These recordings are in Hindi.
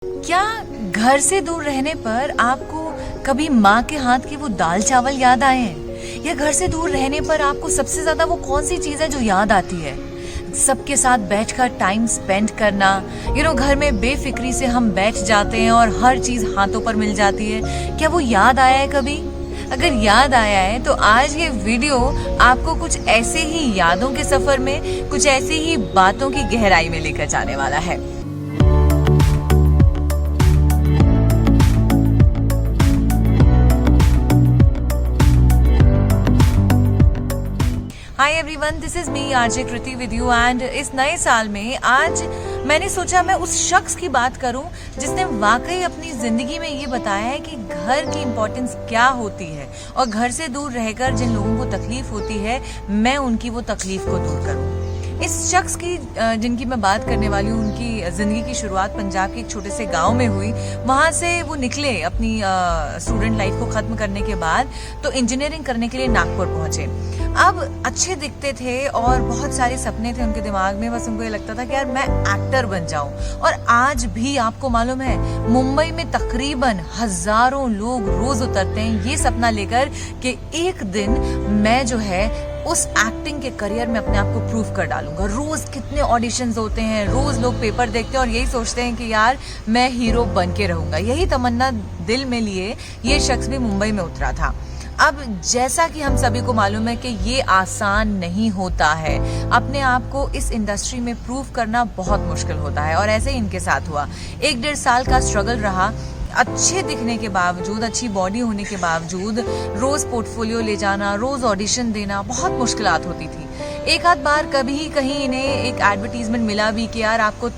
क्या घर से दूर रहने पर आपको कभी माँ के हाथ के वो दाल चावल याद आए हैं? या घर से दूर रहने पर आपको सबसे ज्यादा वो कौन सी चीज है जो याद आती है? सबके साथ बैठकर टाइम स्पेंड करना, घर में बेफिक्री से हम बैठ जाते हैं और हर चीज हाथों पर मिल जाती है। क्या वो याद आया है कभी? अगर याद आया है तो आज ये वीडियो आपको कुछ ऐसे ही यादों के सफर में, कुछ ऐसी ही बातों की गहराई में लेकर जाने वाला है। Hi everyone, this is me RJ Kriti with you. And इस नए साल में आज मैंने सोचा मैं उस शख्स की बात करूं जिसने वाकई अपनी जिंदगी में ये बताया है कि घर की इम्पोर्टेंस क्या होती है और घर से दूर रहकर जिन लोगों को तकलीफ होती है मैं उनकी वो तकलीफ को दूर करूं। इस शख्स की जिनकी मैं बात करने वाली हूँ, उनकी जिंदगी की शुरुआत पंजाब के एक छोटे से गांव में हुई। वहां से वो निकले अपनी स्टूडेंट लाइफ को खत्म करने के बाद तो इंजीनियरिंग करने के लिए नागपुर पहुंचे। अब अच्छे दिखते थे और बहुत सारे सपने थे उनके दिमाग में। बस उनको ये लगता था कि यार मैं एक्टर बन जाऊं। और आज भी आपको मालूम है मुंबई में तकरीबन हजारों लोग रोज उतरते हैं ये सपना लेकर कि एक दिन मैं जो है उस एक्टिंग के करियर में अपने आप को प्रूव कर डालूंगा। रोज कितने ऑडिशंस होते हैं, रोज लोग पेपर देखते हैं और यही सोचते हैं कि यार मैं हीरो बन के रहूंगा। यही तमन्ना दिल में लिए ये शख्स भी मुंबई में उतरा था। अब जैसा कि हम सभी को मालूम है कि ये आसान नहीं होता है, अपने आप को इस इंडस्ट्री में प्रूव करना बहुत मुश्किल होता है और ऐसे ही इनके साथ हुआ। 1-1.5 साल का स्ट्रगल रहा। अच्छे दिखने के बावजूद, अच्छी बॉडी होने के बावजूद रोज पोर्टफोलियो ले जाना, रोज ऑडिशन देना बहुत मुश्किलात होती थी। एक आध बार कभी कहीं इन्हें एक एडवर्टीजमेंट मिला भी कि यार आपको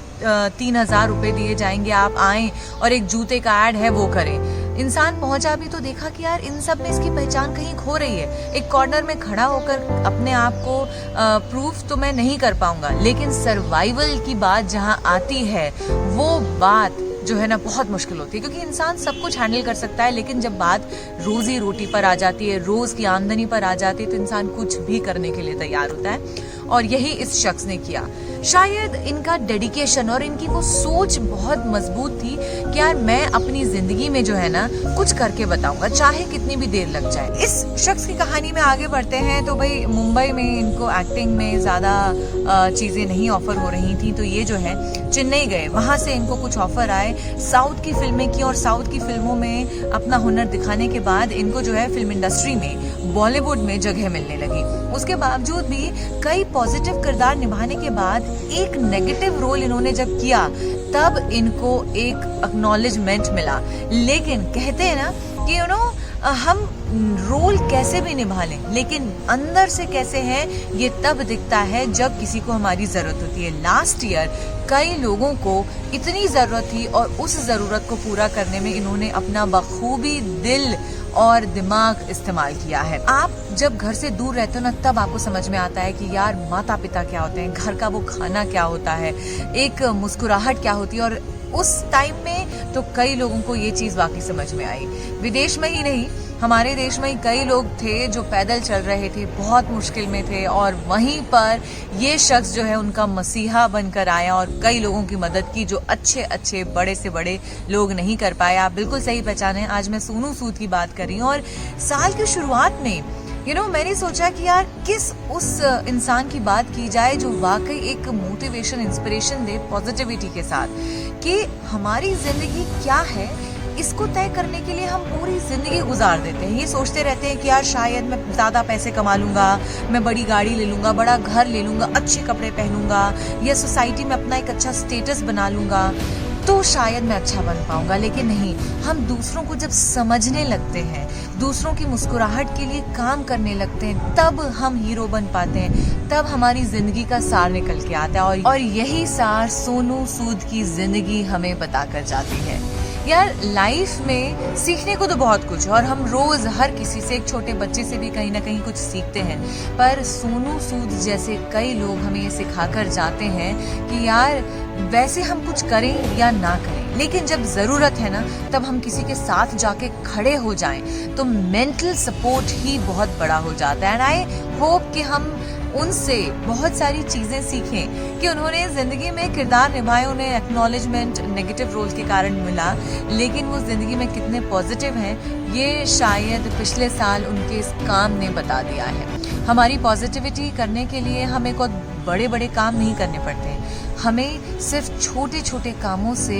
3,000 रुपए दिए जाएंगे, आप आएं और एक जूते का एड है वो करें। इंसान पहुंचा भी तो देखा कि यार इन सब में इसकी पहचान कहीं खो रही है। एक कॉर्नर में खड़ा होकर अपने आप को प्रूफ तो मैं नहीं कर पाऊंगा, लेकिन सर्वाइवल की बात जहां आती है वो बात जो है ना बहुत मुश्किल होती है, क्योंकि इंसान सब कुछ हैंडल कर सकता है लेकिन जब बात रोजी रोटी पर आ जाती है, रोज की आमदनी पर आ जाती है तो इंसान कुछ भी करने के लिए तैयार होता है। और यही इस शख्स ने किया। शायद इनका डेडिकेशन और इनकी वो सोच बहुत मजबूत थी कि यार मैं अपनी जिंदगी में जो है ना कुछ करके बताऊंगा, चाहे कितनी भी देर लग जाए। इस शख्स की कहानी में आगे बढ़ते हैं तो भाई मुंबई में इनको एक्टिंग में ज्यादा चीजें नहीं ऑफर हो रही थी, तो ये जो है चेन्नई गए। वहां से इनको कुछ ऑफर आए, साउथ की फिल्में की और साउथ की फिल्मों में अपना हुनर दिखाने के बाद इनको जो है फिल्म इंडस्ट्री में, बॉलीवुड में जगह मिलने लगी। उसके बावजूद भी कई पॉजिटिव किरदार निभाने के बाद एक नेगेटिव रोल इन्होंने जब किया तब इनको एक एक्नॉलेजमेंट मिला। लेकिन कहते हैं ना कि हम रोल कैसे भी निभा लें लेकिन अंदर से कैसे हैं ये तब दिखता है जब किसी को हमारी जरूरत होती है। लास्ट ईयर कई लोगों को इतनी जरूरत थी और उस जरूरत को पूरा करने में इन्होंने अपना बखूबी दिल और दिमाग इस्तेमाल किया है। आप जब घर से दूर रहते हो ना तब आपको समझ में आता है कि यार माता पिता क्या होते हैं, घर का वो खाना क्या होता है, एक मुस्कुराहट क्या होती है। और उस टाइम में तो कई लोगों को ये चीज वाकई समझ में आई। विदेश में ही नहीं, हमारे देश में ही कई लोग थे जो पैदल चल रहे थे, बहुत मुश्किल में थे और वहीं पर ये शख्स जो है उनका मसीहा बनकर आया और कई लोगों की मदद की जो अच्छे अच्छे बड़े से बड़े लोग नहीं कर पाए। आप बिल्कुल सही पहचाने, आज मैं सोनू सूद की बात कर रही हूँ। और साल की शुरुआत में मैंने सोचा कि यार किस उस इंसान की बात की जाए जो वाकई एक मोटिवेशन, इंस्पिरेशन दे पॉजिटिविटी के साथ, कि हमारी जिंदगी क्या है इसको तय करने के लिए हम पूरी जिंदगी गुजार देते हैं। ये सोचते रहते हैं कि यार शायद मैं ज्यादा पैसे कमा लूंगा, मैं बड़ी गाड़ी ले लूंगा, बड़ा घर ले लूंगा, अच्छे कपड़े पहनूंगा या सोसाइटी में अपना एक अच्छा स्टेटस बना लूंगा तो शायद मैं अच्छा बन पाऊंगा। लेकिन नहीं, हम दूसरों को जब समझने लगते हैं, दूसरों की मुस्कुराहट के लिए काम करने लगते हैं, तब हम हीरो बन पाते हैं, तब हमारी जिंदगी का सार निकल के आता है। और यही सार सोनू सूद की जिंदगी हमें बताकर जाती है। यार लाइफ में सीखने को तो बहुत कुछ है और हम रोज हर किसी से, एक छोटे बच्चे से भी कहीं ना कहीं कुछ सीखते हैं, पर सोनू सूद जैसे कई लोग हमें ये सिखाकर जाते हैं कि यार वैसे हम कुछ करें या ना करें, लेकिन जब जरूरत है ना, तब हम किसी के साथ जाके खड़े हो जाएं तो मेंटल सपोर्ट ही बहुत बड़ा हो जाता है। एंड आई होप कि हम उनसे बहुत सारी चीजें सीखें कि उन्होंने जिंदगी में किरदार निभाए, उन्हें एक्नॉलेजमेंट नेगेटिव रोल के कारण मिला, लेकिन वो जिंदगी में कितने पॉजिटिव हैं ये शायद पिछले साल उनके इस काम ने बता दिया है। हमारी पॉजिटिविटी करने के लिए हमें कोई बड़े बड़े काम नहीं करने पड़ते, हमें सिर्फ छोटे छोटे कामों से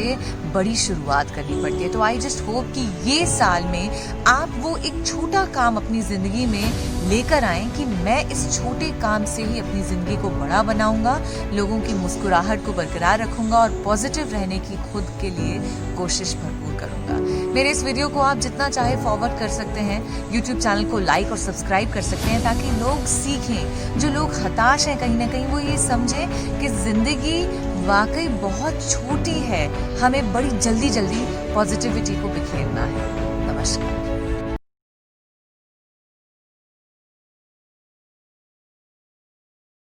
बड़ी शुरुआत करनी पड़ती है। तो आई जस्ट होप कि ये साल में आप वो एक छोटा काम अपनी जिंदगी में लेकर आएं कि मैं इस छोटे काम से ही अपनी जिंदगी को बड़ा बनाऊंगा, लोगों की मुस्कुराहट को बरकरार रखूंगा और पॉजिटिव रहने की खुद के लिए कोशिश भरपूर करूंगा। मेरे इस वीडियो को आप जितना चाहे फॉरवर्ड कर सकते हैं, यूट्यूब चैनल को लाइक और सब्सक्राइब कर सकते हैं, ताकि लोग सीखें, जो लोग हताश हैं कहीं ना कहीं वो ये समझें कि जिंदगी वाकई बहुत छोटी है, हमें बड़ी जल्दी जल्दी पॉजिटिविटी को बिखेरना है। नमस्कार।